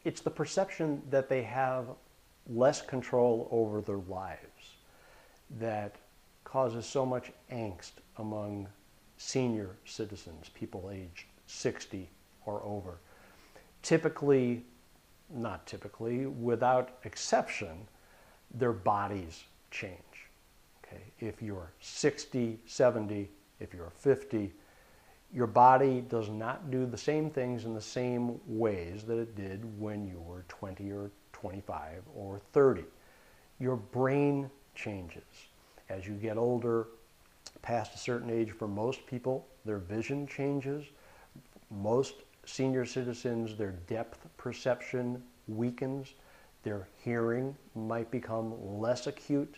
It's the perception that they have less control over their lives that causes so much angst among senior citizens, people aged 60 or over. Typically, not typically, without exception, their bodies change. Okay? If you're 60, 70, if you're 50, your body does not do the same things in the same ways that it did when you were 20 or 25 or 30. Your brain changes. As you get older, past a certain age, for most people, their vision changes. Most senior citizens, their depth perception weakens. Their hearing might become less acute.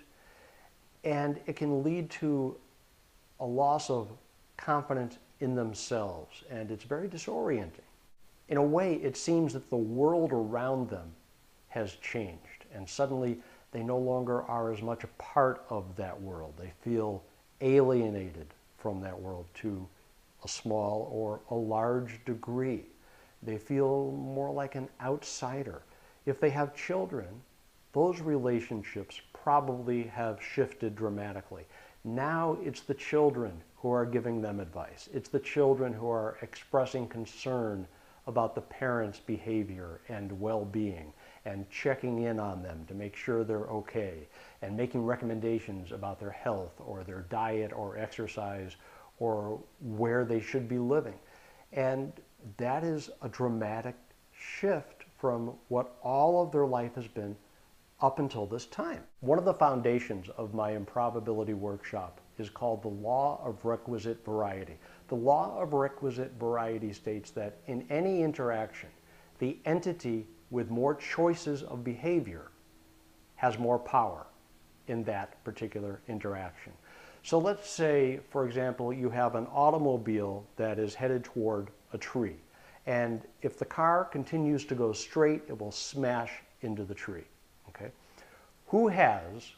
And it can lead to a loss of confidence in themselves, and it's very disorienting. In a way, it seems that the world around them has changed, and suddenly they no longer are as much a part of that world. They feel alienated from that world to a small or a large degree. They feel more like an outsider. If they have children, those relationships probably have shifted dramatically. Now it's the children who are giving them advice. It's the children who are expressing concern about the parents' behavior and well-being and checking in on them to make sure they're okay and making recommendations about their health or their diet or exercise or where they should be living. And that is a dramatic shift from what all of their life has been up until this time. One of the foundations of my Improbability workshop is called the law of requisite variety. The law of requisite variety states that in any interaction, the entity with more choices of behavior has more power in that particular interaction. So let's say, for example, you have an automobile that is headed toward a tree. And if the car continues to go straight, it will smash into the tree. Okay? Who has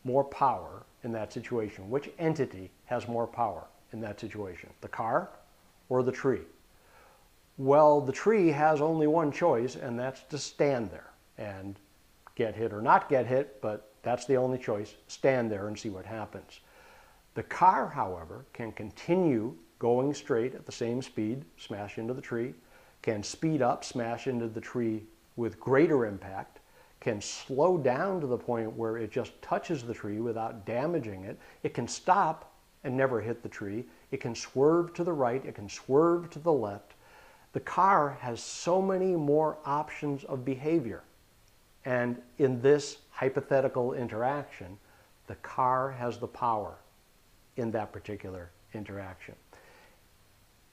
more power in that situation? Which entity has more power in that situation? The car or the tree? Well, the tree has only one choice, and that's to stand there and get hit or not get hit, but that's the only choice. Stand there and see what happens. The car, however, can continue going straight at the same speed, smash into the tree, can speed up, smash into the tree with greater impact, can slow down to the point where it just touches the tree without damaging it. It can stop and never hit the tree. It can swerve to the right. It can swerve to the left. The car has so many more options of behavior. And in this hypothetical interaction, the car has the power in that particular interaction.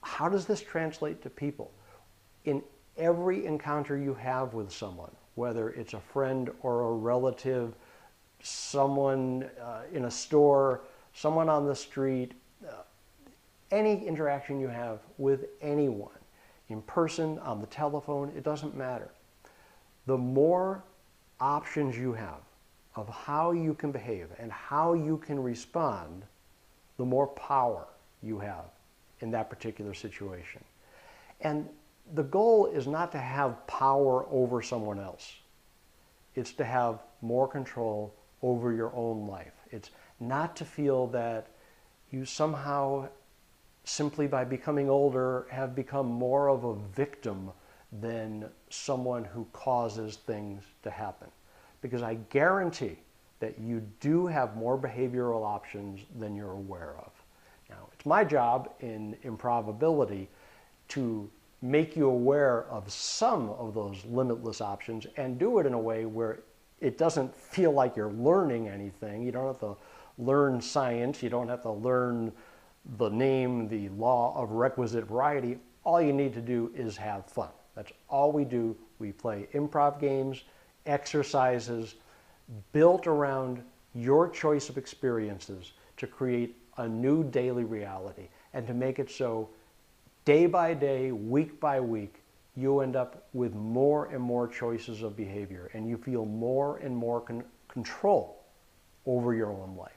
How does this translate to people? In every encounter you have with someone, whether it's a friend or a relative, someone in a store, someone on the street, any interaction you have with anyone, in person, on the telephone, it doesn't matter. The more options you have of how you can behave and how you can respond, the more power you have in that particular situation. And the goal is not to have power over someone else. It's to have more control over your own life. It's not to feel that you somehow, simply by becoming older, have become more of a victim than someone who causes things to happen. Because I guarantee that you do have more behavioral options than you're aware of. Now, it's my job in Improbability to make you aware of some of those limitless options and do it in a way where it doesn't feel like you're learning anything. You don't have to learn science. You don't have to learn the name, the law of requisite variety. All you need to do is have fun. That's all we do. We play improv games, exercises built around your choice of experiences to create a new daily reality and to make it so day by day, week by week, you end up with more and more choices of behavior and you feel more and more control over your own life.